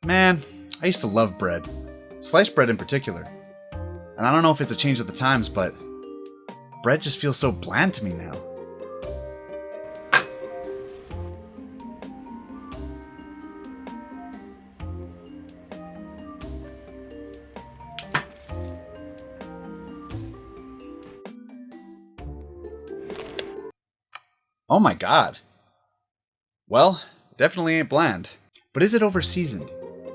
Man, I used to love bread. Sliced bread in particular. And I don't know if it's a change of the times, but bread just feels so bland to me now. Oh my god. Well, definitely ain't bland. But is it over-seasoned?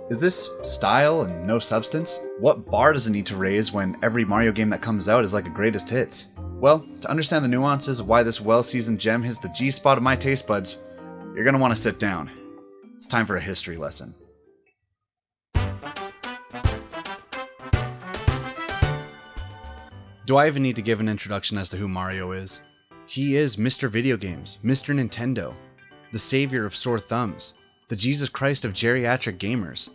Is this style and no substance? What bar does it need to raise when every Mario game that comes out is like a greatest hits? Well, to understand the nuances of why this well-seasoned gem hits the G-spot of my taste buds, you're gonna want to sit down. It's time for a history lesson. Do I even need to give an introduction as to who Mario is? He is Mr. Video Games, Mr. Nintendo, the savior of sore thumbs, the Jesus Christ of geriatric gamers.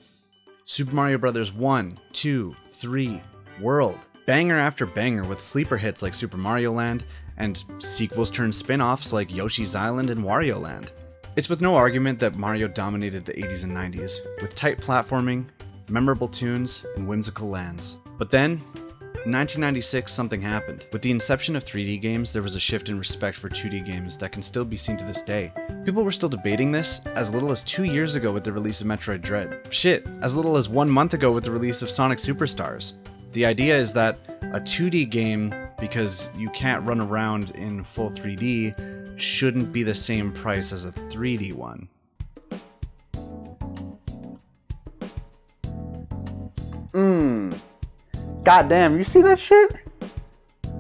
Super Mario Bros. 1, 2, 3, World. Banger after banger with sleeper hits like Super Mario Land, and sequels turned spin-offs like Yoshi's Island and Wario Land. It's with no argument that Mario dominated the 80s and 90s, with tight platforming, memorable tunes, and whimsical lands. But then, in 1996, something happened. With the inception of 3D games, there was a shift in respect for 2D games that can still be seen to this day. People were still debating this as little as 2 years ago with the release of Metroid Dread. Shit, as little as 1 month ago with the release of Sonic Superstars. The idea is that a 2D game, because you can't run around in full 3D, shouldn't be the same price as a 3D one. Goddamn, you see that shit?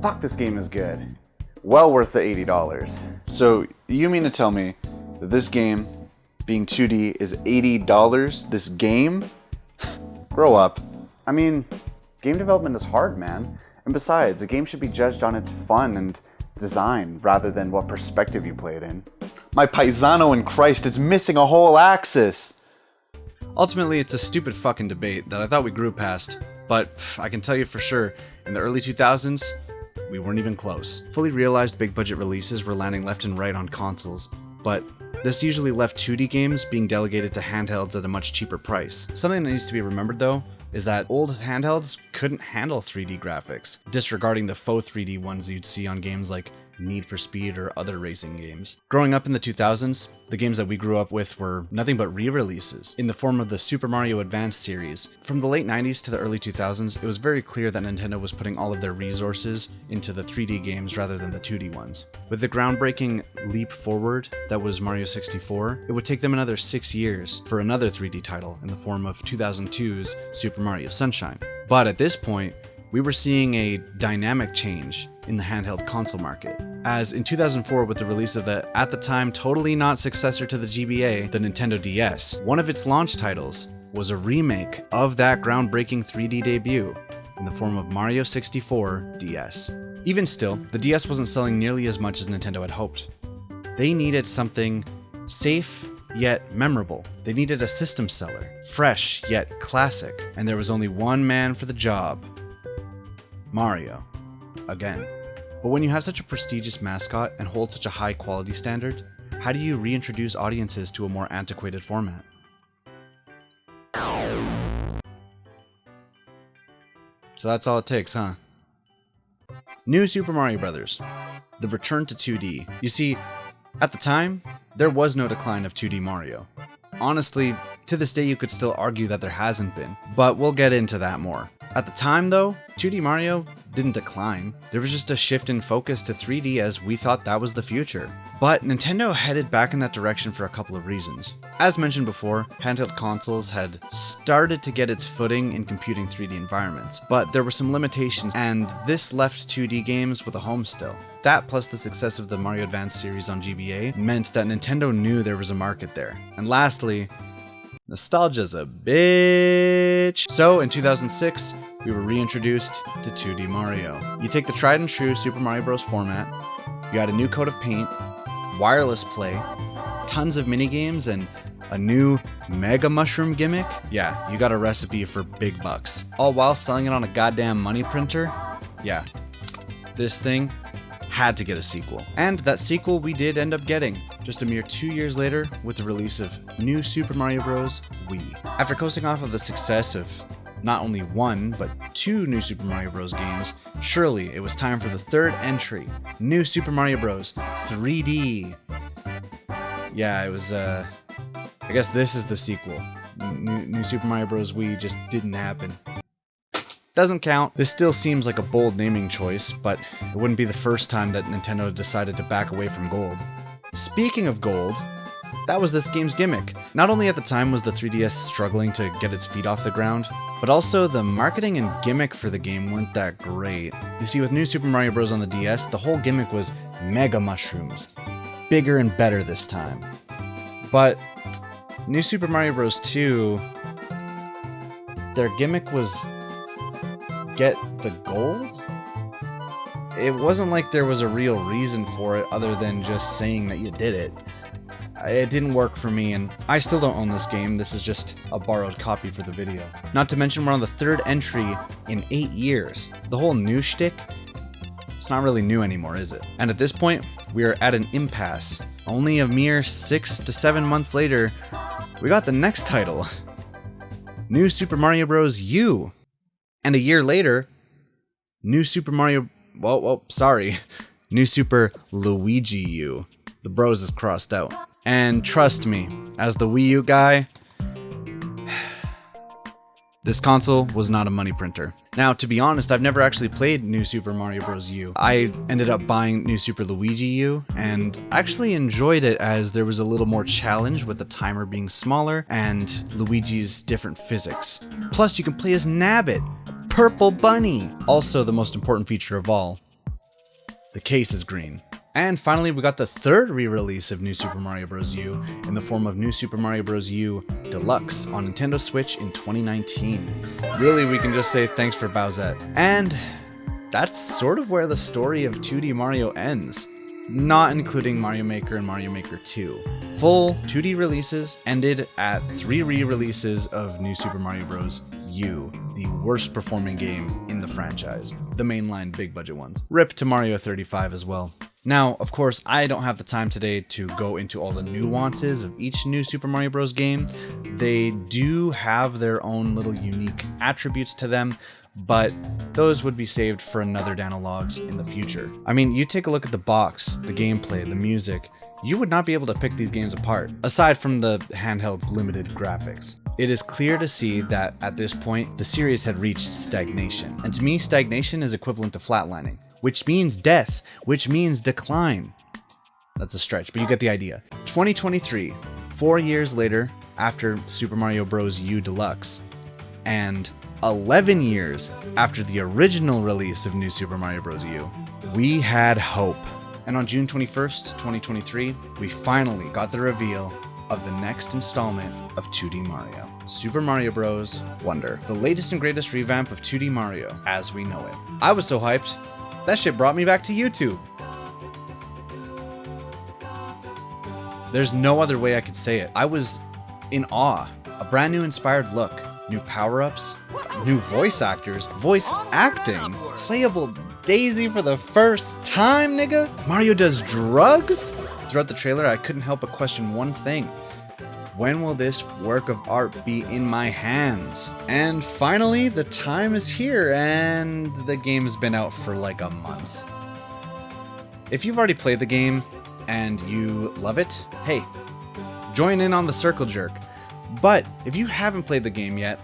Fuck, this game is good. Well worth the $80. So, you mean to tell me that this game, being 2D, is $80? This game? Grow up. I mean, game development is hard, man. And besides, a game should be judged on its fun and design rather than what perspective you play it in. My paisano in Christ, it's missing a whole axis! Ultimately, it's a stupid fucking debate that I thought we grew past. But I can tell you for sure, in the early 2000s, we weren't even close. Fully realized big budget releases were landing left and right on consoles, but this usually left 2D games being delegated to handhelds at a much cheaper price. Something that needs to be remembered though, is that old handhelds couldn't handle 3D graphics, disregarding the faux 3D ones you'd see on games like Need for Speed or other racing games. Growing up in the 2000s, the games that we grew up with were nothing but re-releases in the form of the Super Mario Advance series. From the late 90s to the early 2000s, it was very clear that Nintendo was putting all of their resources into the 3D games rather than the 2D ones. With the groundbreaking leap forward that was Mario 64, it would take them another 6 years for another 3D title in the form of 2002's Super Mario Sunshine. But at this point, we were seeing a dynamic change in the handheld console market, as in 2004 with the release of the, at the time, totally not successor to the GBA, the Nintendo DS, one of its launch titles was a remake of that groundbreaking 3D debut in the form of Mario 64 DS. Even still, the DS wasn't selling nearly as much as Nintendo had hoped. They needed something safe yet memorable. They needed a system seller, fresh yet classic, and there was only one man for the job. Mario. Again. But when you have such a prestigious mascot and hold such a high quality standard, how do you reintroduce audiences to a more antiquated format? So that's all it takes, huh? New Super Mario Bros. The return to 2D. You see, at the time, there was no decline of 2D Mario. Honestly, to this day you could still argue that there hasn't been, but we'll get into that more. At the time though, 2D Mario didn't decline. There was just a shift in focus to 3D as we thought that was the future. But Nintendo headed back in that direction for a couple of reasons. As mentioned before, handheld consoles had started to get its footing in computing 3D environments, but there were some limitations, and this left 2D games with a home still. That plus the success of the Mario Advance series on GBA meant that Nintendo knew there was a market there. And lastly, nostalgia's a bitch. So in 2006, we were reintroduced to 2D Mario. You take the tried and true Super Mario Bros. Format, you add a new coat of paint, wireless play, tons of minigames, and a new Mega Mushroom gimmick. Yeah, you got a recipe for big bucks. All while selling it on a goddamn money printer? Yeah, this thing had to get a sequel. And that sequel we did end up getting, just a mere 2 years later with the release of New Super Mario Bros. Wii. After coasting off of the success of not only one, but 2 New Super Mario Bros. Games, surely it was time for the third entry, New Super Mario Bros. 3D. Yeah, it was, I guess this is the sequel. New Super Mario Bros. Wii just didn't happen. Doesn't count. This still seems like a bold naming choice, but it wouldn't be the first time that Nintendo decided to back away from gold. Speaking of gold, that was this game's gimmick. Not only at the time was the 3DS struggling to get its feet off the ground, but also the marketing and gimmick for the game weren't that great. You see, with New Super Mario Bros. On the DS, the whole gimmick was Mega Mushrooms. Bigger and better this time. But New Super Mario Bros. 2, their gimmick was get the gold? It wasn't like there was a real reason for it other than just saying that you did it. It didn't work for me, and I still don't own this game. This is just a borrowed copy for the video. Not to mention we're on the third entry in 8 years. The whole new shtick, it's not really new anymore, is it? And at this point, we are at an impasse. Only a mere 6 to 7 months later, we got the next title. New Super Mario Bros. U. And a year later, New Super Mario... New Super Luigi U. The bros is crossed out. And trust me, as the Wii U guy, this console was not a money printer. Now, to be honest, I've never actually played New Super Mario Bros. U. I ended up buying New Super Luigi U, and actually enjoyed it as there was a little more challenge with the timer being smaller and Luigi's different physics. Plus, you can play as Nabbit, Purple Bunny. Also, the most important feature of all, the case is green. And finally, we got the third re-release of New Super Mario Bros. U in the form of New Super Mario Bros. U Deluxe on Nintendo Switch in 2019. Really, we can just say thanks for Bowsette. And that's sort of where the story of 2D Mario ends, not including Mario Maker and Mario Maker 2. Full 2D releases ended at 3 re-releases of New Super Mario Bros. U, the worst performing game in the franchise. The mainline big budget ones. RIP to Mario 35 as well. Now, of course, I don't have the time today to go into all the nuances of each New Super Mario Bros. Game. They do have their own little unique attributes to them, but those would be saved for another Danno Logs in the future. I mean, you take a look at the box, the gameplay, the music, you would not be able to pick these games apart, aside from the handheld's limited graphics. It is clear to see that at this point, the series had reached stagnation. And to me, stagnation is equivalent to flatlining, which means death, which means decline. That's a stretch, but you get the idea. 2023, 4 years later, after Super Mario Bros. U Deluxe, and 11 years after the original release of New Super Mario Bros. U, we had hope. And on June 21st, 2023, we finally got the reveal of the next installment of 2D Mario. Super Mario Bros. Wonder. The latest and greatest revamp of 2D Mario as we know it. I was so hyped, that shit brought me back to YouTube. There's no other way I could say it. I was in awe. A brand new inspired look, new power-ups, new voice actors, voice acting, playable Daisy for the first time, nigga? Mario does drugs? Throughout the trailer, I couldn't help but question one thing. When will this work of art be in my hands? And finally, the time is here, and the game's been out for like a month. If you've already played the game and you love it, hey, join in on the circle jerk. But if you haven't played the game yet,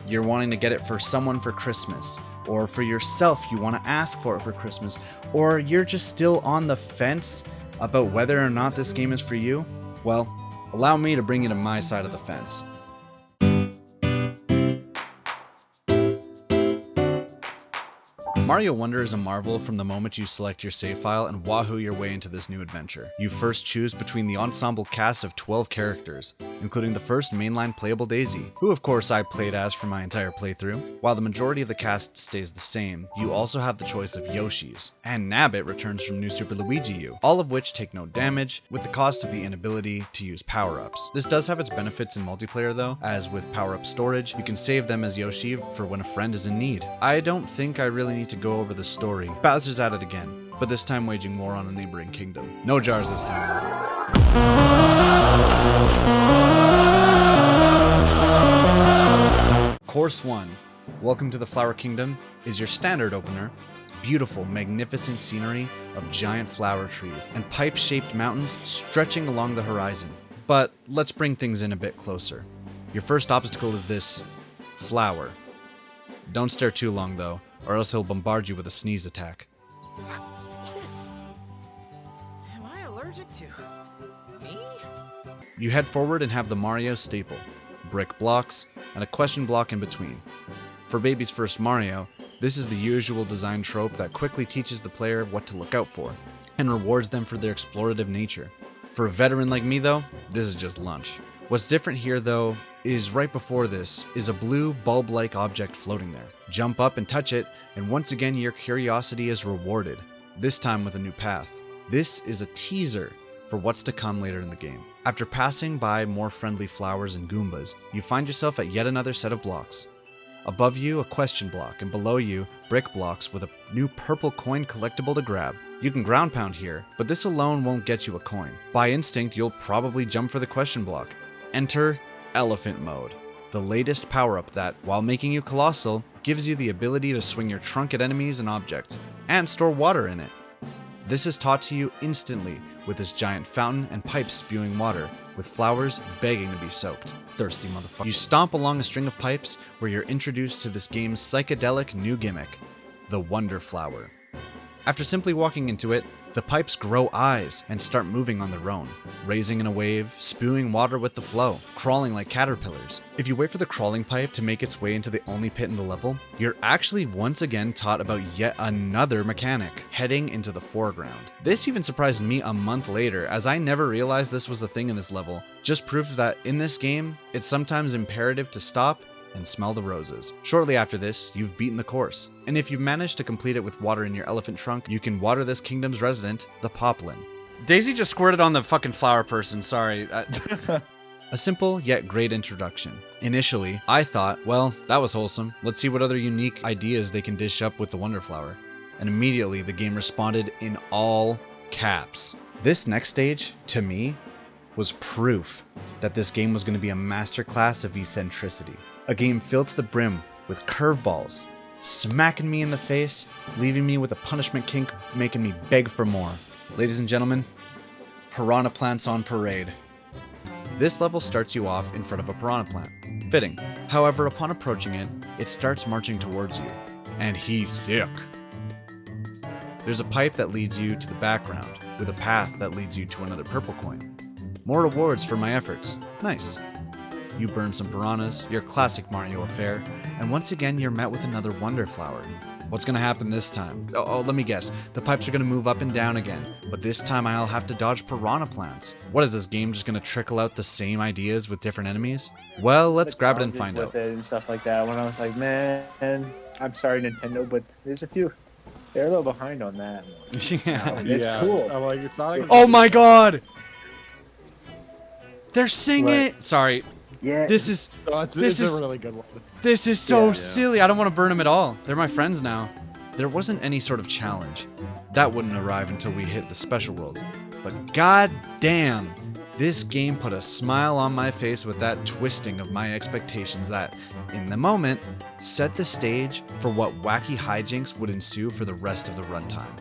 you're wanting to get it for someone for Christmas, or for yourself, you want to ask for it for Christmas, or you're just still on the fence about whether or not this game is for you, well, allow me to bring you to my side of the fence. Mario Wonder is a marvel from the moment you select your save file and wahoo your way into this new adventure. You first choose between the ensemble cast of 12 characters, including the first mainline playable Daisy, who of course I played as for my entire playthrough. While the majority of the cast stays the same, you also have the choice of Yoshis, and Nabbit returns from New Super Luigi U, all of which take no damage, with the cost of the inability to use power-ups. This does have its benefits in multiplayer though, as with power-up storage, you can save them as Yoshi for when a friend is in need. I don't think I really need to go over the story. Bowser's at it again, but this time waging war on a neighboring kingdom. No jars this time though. Course 1, Welcome to the Flower Kingdom, is your standard opener. Beautiful, magnificent scenery of giant flower trees and pipe-shaped mountains stretching along the horizon. But let's bring things in a bit closer. Your first obstacle is this flower. Don't stare too long though, or else he'll bombard you with a sneeze attack. Am I allergic to me? You head forward and have the Mario staple, brick blocks, and a question block in between. For baby's first Mario, this is the usual design trope that quickly teaches the player what to look out for, and rewards them for their explorative nature. For a veteran like me though, this is just lunch. What's different here though, is right before this is a blue bulb-like object floating there. Jump up and touch it, and once again your curiosity is rewarded, this time with a new path. This is a teaser for what's to come later in the game. After passing by more friendly flowers and Goombas, you find yourself at yet another set of blocks. Above you, a question block, and below you, brick blocks with a new purple coin collectible to grab. You can ground pound here, but this alone won't get you a coin. By instinct, you'll probably jump for the question block. Enter Elephant Mode, the latest power-up that, while making you colossal, gives you the ability to swing your trunk at enemies and objects, and store water in it. This is taught to you instantly with this giant fountain and pipes spewing water, with flowers begging to be soaked. Thirsty motherfucker. You stomp along a string of pipes where you're introduced to this game's psychedelic new gimmick, the Wonder Flower. After simply walking into it, the pipes grow eyes and start moving on their own, raising in a wave, spewing water with the flow, crawling like caterpillars. If you wait for the crawling pipe to make its way into the only pit in the level, you're actually once again taught about yet another mechanic, heading into the foreground. This even surprised me a month later, as I never realized this was a thing in this level. Just proof that in this game, it's sometimes imperative to stop and smell the roses. Shortly after this, you've beaten the course, and if you've managed to complete it with water in your elephant trunk, you can water this kingdom's resident, the Poplin. Daisy just squirted on the fucking flower person, sorry. A simple yet great introduction. Initially, I thought, well, that was wholesome. Let's see what other unique ideas they can dish up with the Wonder Flower. And immediately the game responded in all caps. This next stage, to me, was proof that this game was going to be a masterclass of eccentricity. A game filled to the brim with curveballs, smacking me in the face, leaving me with a punishment kink, making me beg for more. Ladies and gentlemen, piranha plants on parade. This level starts you off in front of a piranha plant. Fitting. However, upon approaching it, it starts marching towards you. And he's thick. There's a pipe that leads you to the background, with a path that leads you to another purple coin. More rewards for my efforts. Nice. You burn some piranhas, your classic Mario affair, and once again you're met with another Wonder Flower. What's gonna happen this time? Oh, let me guess. The pipes are gonna move up and down again, but this time I'll have to dodge piranha plants. What is this game just gonna trickle out the same ideas with different enemies? Well, let's grab it and find out. With it and stuff like that. When I was like, man, I'm sorry Nintendo, but there's a few. They're a little behind on that. Yeah. It's cool. I'm like, Sonic. Oh my god! They're singing! Sorry. Yeah. This is It's is- a really good one. This is so silly. I don't want to burn them at all. They're my friends now. There wasn't any sort of challenge. That wouldn't arrive until we hit the special worlds. But god damn, this game put a smile on my face with that twisting of my expectations that, in the moment, set the stage for what wacky hijinks would ensue for the rest of the runtime.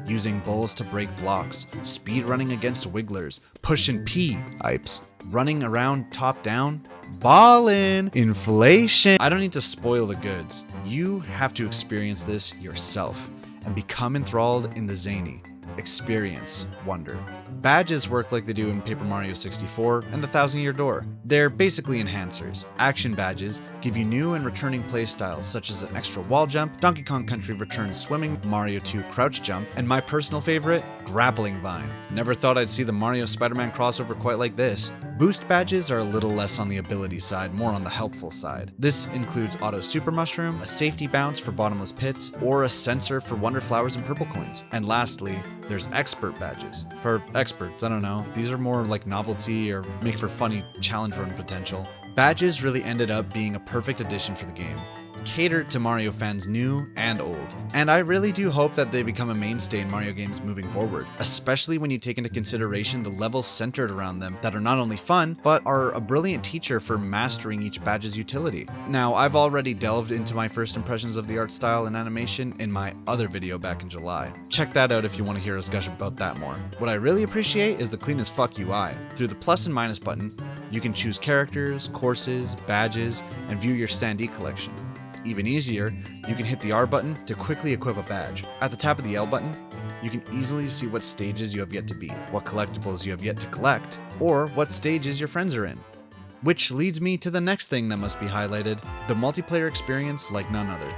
Using bowls to break blocks, speed running against wigglers, pushing P, Ipes, running around top down, ballin', inflation. I don't need to spoil the goods. You have to experience this yourself and become enthralled in the zany. Experience wonder. Badges work like they do in Paper Mario 64 and the Thousand Year Door. They're basically enhancers. Action badges give you new and returning playstyles such as an extra wall jump, Donkey Kong Country Returns swimming, Mario 2 crouch jump, and my personal favorite, grappling vine. Never thought I'd see the Mario Spider-Man crossover quite like this. Boost badges are a little less on the ability side, more on the helpful side. This includes Auto Super Mushroom, a safety bounce for bottomless pits, or a sensor for Wonder Flowers and Purple Coins. And lastly, there's expert badges. For experts, I don't know, these are more like novelty or make for funny challenge run potential. Badges really ended up being a perfect addition for the game. cater to Mario fans new and old. And I really do hope that they become a mainstay in Mario games moving forward, especially when you take into consideration the levels centered around them that are not only fun, but are a brilliant teacher for mastering each badge's utility. Now, I've already delved into my first impressions of the art style and animation in my other video back in July. Check that out if you want to hear us gush about that more. What I really appreciate is the clean as fuck UI. Through the plus and minus button, you can choose characters, courses, badges, and view your standee collection. Even easier, you can hit the R button to quickly equip a badge. At the tap of the L button, you can easily see what stages you have yet to beat, what collectibles you have yet to collect, or what stages your friends are in. Which leads me to the next thing that must be highlighted, the multiplayer experience like none other.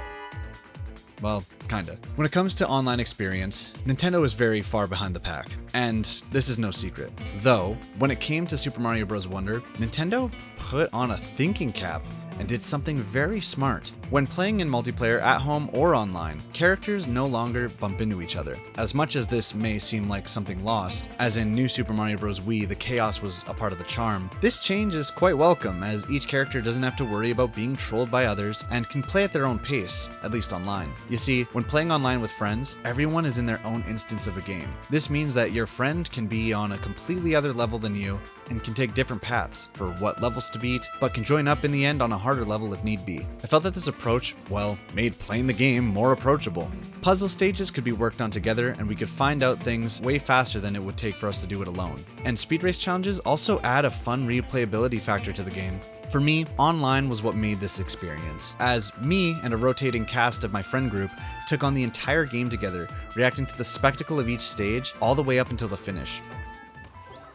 Well, kinda. When it comes to online experience, Nintendo is very far behind the pack, and this is no secret. Though, when it came to Super Mario Bros. Wonder, Nintendo put on a thinking cap and did something very smart. When playing in multiplayer at home or online, characters no longer bump into each other. As much as this may seem like something lost, as in New Super Mario Bros. Wii, the chaos was a part of the charm, this change is quite welcome, as each character doesn't have to worry about being trolled by others and can play at their own pace, at least online. You see, when playing online with friends, everyone is in their own instance of the game. This means that your friend can be on a completely other level than you and can take different paths for what levels to beat, but can join up in the end on a harder level if need be. I felt that this approach, well, made playing the game more approachable. Puzzle stages could be worked on together and we could find out things way faster than it would take for us to do it alone. And speed race challenges also add a fun replayability factor to the game. For me, online was what made this experience, as me and a rotating cast of my friend group took on the entire game together, reacting to the spectacle of each stage all the way up until the finish.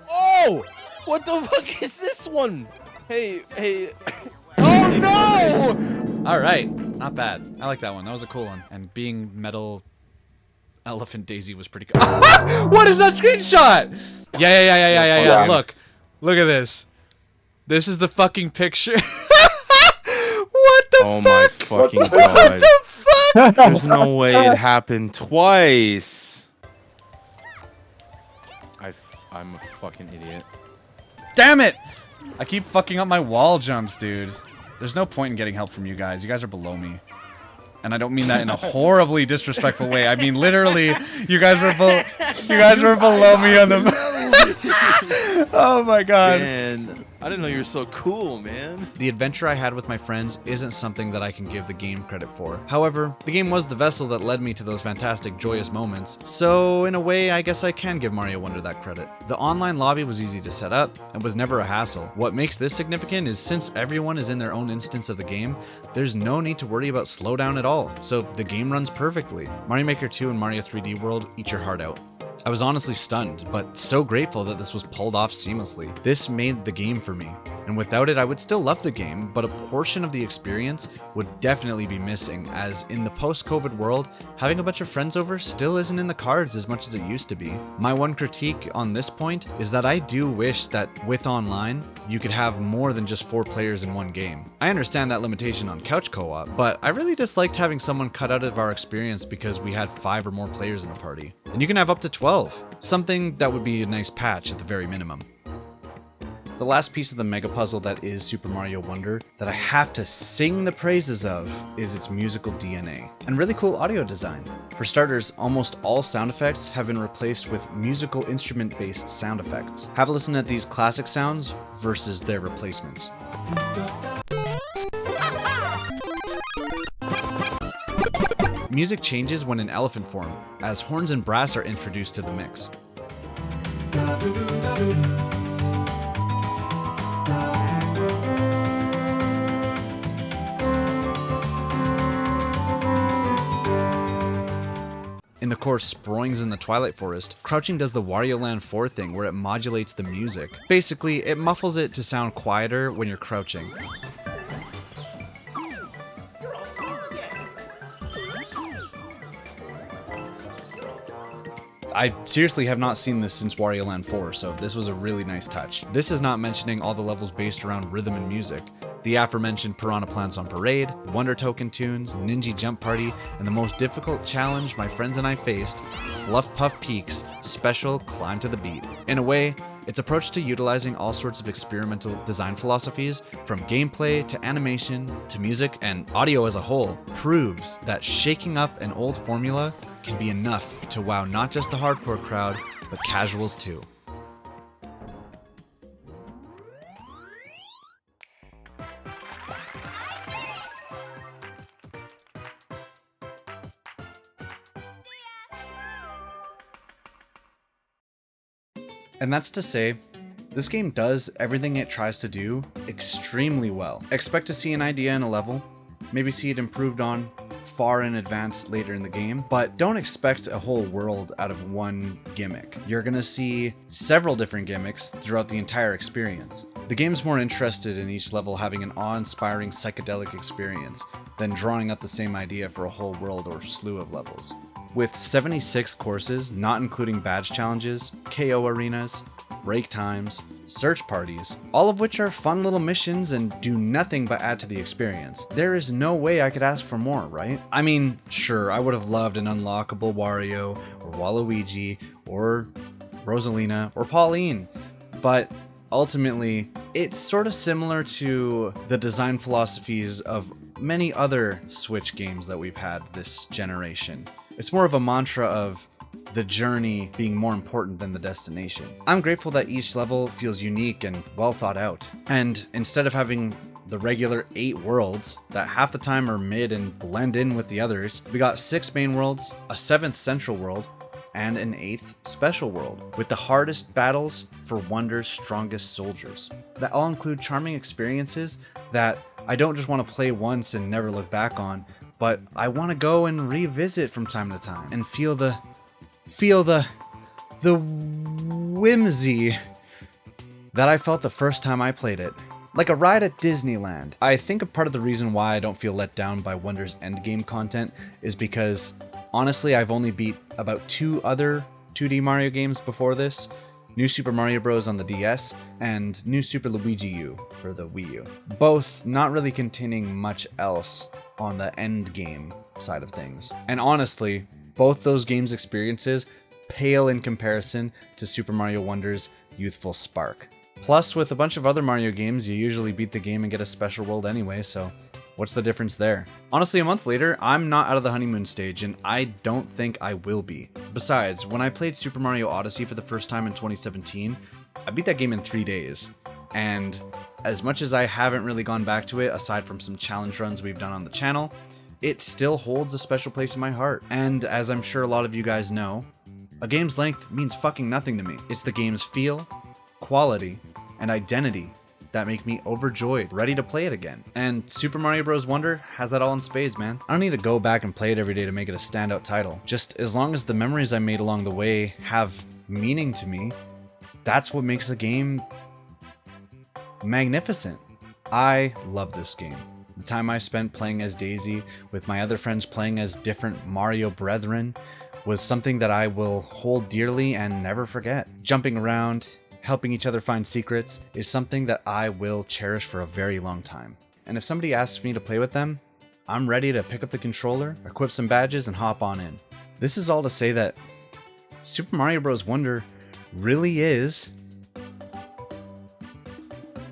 Oh! What the fuck is this one? Hey. Oh no! Alright, not bad. I like that one. That was a cool one. And being metal elephant Daisy was pretty cool. What is that screenshot? Yeah. Look at this. This is the fucking picture. What the Oh fuck? my fucking What god. the fuck? There's no way it happened twice. I'm a fucking idiot. Damn it! I keep fucking up my wall jumps, dude. There's no point in getting help from you guys. You guys are below me. And I don't mean that in a horribly disrespectful way. I mean literally, you guys were below me on the Oh my god. Man, I didn't know you were so cool, man. The adventure I had with my friends isn't something that I can give the game credit for. However, the game was the vessel that led me to those fantastic, joyous moments, so in a way, I guess I can give Mario Wonder that credit. The online lobby was easy to set up, and was never a hassle. What makes this significant is since everyone is in their own instance of the game, there's no need to worry about slowdown at all, so the game runs perfectly. Mario Maker 2 and Mario 3D World eat your heart out. I was honestly stunned, but so grateful that this was pulled off seamlessly. This made the game for me, and without it I would still love the game, but a portion of the experience would definitely be missing, as in the post-COVID world, having a bunch of friends over still isn't in the cards as much as it used to be. My one critique on this point is that I do wish that with online, you could have more than just 4 players in one game. I understand that limitation on couch co-op, but I really disliked having someone cut out of our experience because we had 5 or more players in a party. And you can have up to 12, something that would be a nice patch at the very minimum. The last piece of the mega puzzle that is Super Mario Wonder that I have to sing the praises of is its musical DNA and really cool audio design. For starters, almost all sound effects have been replaced with musical instrument-based sound effects. Have a listen at these classic sounds versus their replacements. Music changes when in elephant form, as horns and brass are introduced to the mix. In the course Sproings in the Twilight Forest, crouching does the Wario Land 4 thing where it modulates the music. Basically, it muffles it to sound quieter when you're crouching. I seriously have not seen this since Wario Land 4, so this was a really nice touch. This is not mentioning all the levels based around rhythm and music. The aforementioned Piranha Plants on Parade, Wonder Token Tunes, Ninja Jump Party, and the most difficult challenge my friends and I faced, Fluff Puff Peaks Special Climb to the Beat. In a way, its approach to utilizing all sorts of experimental design philosophies, from gameplay to animation to music and audio as a whole, proves that shaking up an old formula can be enough to wow not just the hardcore crowd, but casuals too. And that's to say, this game does everything it tries to do extremely well. Expect to see an idea in a level, maybe see it improved on far in advance later in the game, but don't expect a whole world out of one gimmick. You're gonna see several different gimmicks throughout the entire experience. The game's more interested in each level having an awe-inspiring psychedelic experience than drawing up the same idea for a whole world or slew of levels. With 76 courses, not including badge challenges, KO arenas, break times, search parties, all of which are fun little missions and do nothing but add to the experience, there is no way I could ask for more, right? I mean, sure, I would have loved an unlockable Wario, or Waluigi, or Rosalina, or Pauline, but ultimately, it's sort of similar to the design philosophies of many other Switch games that we've had this generation. It's more of a mantra of the journey being more important than the destination. I'm grateful that each level feels unique and well thought out. And instead of having the regular 8 worlds that half the time are mid and blend in with the others, we got 6 main worlds, a 7th central world, and an 8th special world, with the hardest battles for Wonder's strongest soldiers. That all include charming experiences that I don't just want to play once and never look back on, but I want to go and revisit from time to time and feel the whimsy that I felt the first time I played it. Like a ride at Disneyland. I think a part of the reason why I don't feel let down by Wonder's endgame content is because, honestly, I've only beat about 2 other 2D Mario games before this. New Super Mario Bros. On the DS, and New Super Luigi U for the Wii U. Both not really containing much else on the end game side of things. And honestly, both those games' experiences pale in comparison to Super Mario Wonder's youthful spark. Plus, with a bunch of other Mario games, you usually beat the game and get a special world anyway, so what's the difference there? Honestly, a month later, I'm not out of the honeymoon stage, and I don't think I will be. Besides, when I played Super Mario Odyssey for the first time in 2017, I beat that game in 3 days. And as much as I haven't really gone back to it, aside from some challenge runs we've done on the channel, it still holds a special place in my heart. And as I'm sure a lot of you guys know, a game's length means fucking nothing to me. It's the game's feel, quality, and identity that make me overjoyed, ready to play it again. And Super Mario Bros. Wonder has that all in spades, man. I don't need to go back and play it every day to make it a standout title. Just as long as the memories I made along the way have meaning to me, that's what makes the game magnificent. I love this game. The time I spent playing as Daisy with my other friends playing as different Mario brethren was something that I will hold dearly and never forget. Jumping around, helping each other find secrets is something that I will cherish for a very long time. And if somebody asks me to play with them, I'm ready to pick up the controller, equip some badges, and hop on in. This is all to say that Super Mario Bros. Wonder really is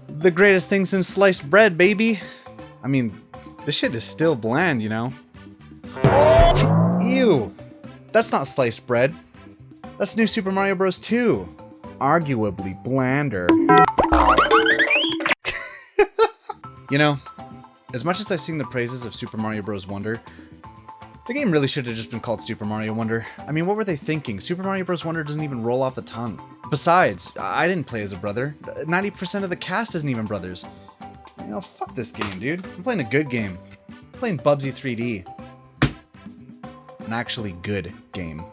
the greatest thing since sliced bread, baby. I mean, this shit is still bland, you know? Oh, ew! That's not sliced bread. That's New Super Mario Bros. 2. Arguably blander. You know, as much as I sing the praises of Super Mario Bros. Wonder, the game really should have just been called Super Mario Wonder. I mean, what were they thinking? Super Mario Bros. Wonder doesn't even roll off the tongue. Besides, I didn't play as a brother. 90% of the cast isn't even brothers. You know, fuck this game, dude. I'm playing a good game. I'm playing Bubsy 3D. An actually good game.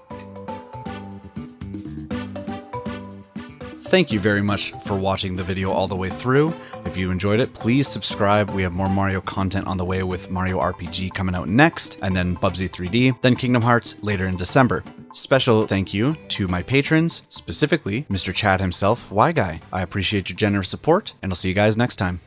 Thank you very much for watching the video all the way through. If you enjoyed it, please subscribe. We have more Mario content on the way with Mario RPG coming out next, and then Bubsy 3D, then Kingdom Hearts later in December. Special thank you to my patrons, specifically Mr. Chad himself, Why Guy. I appreciate your generous support, and I'll see you guys next time.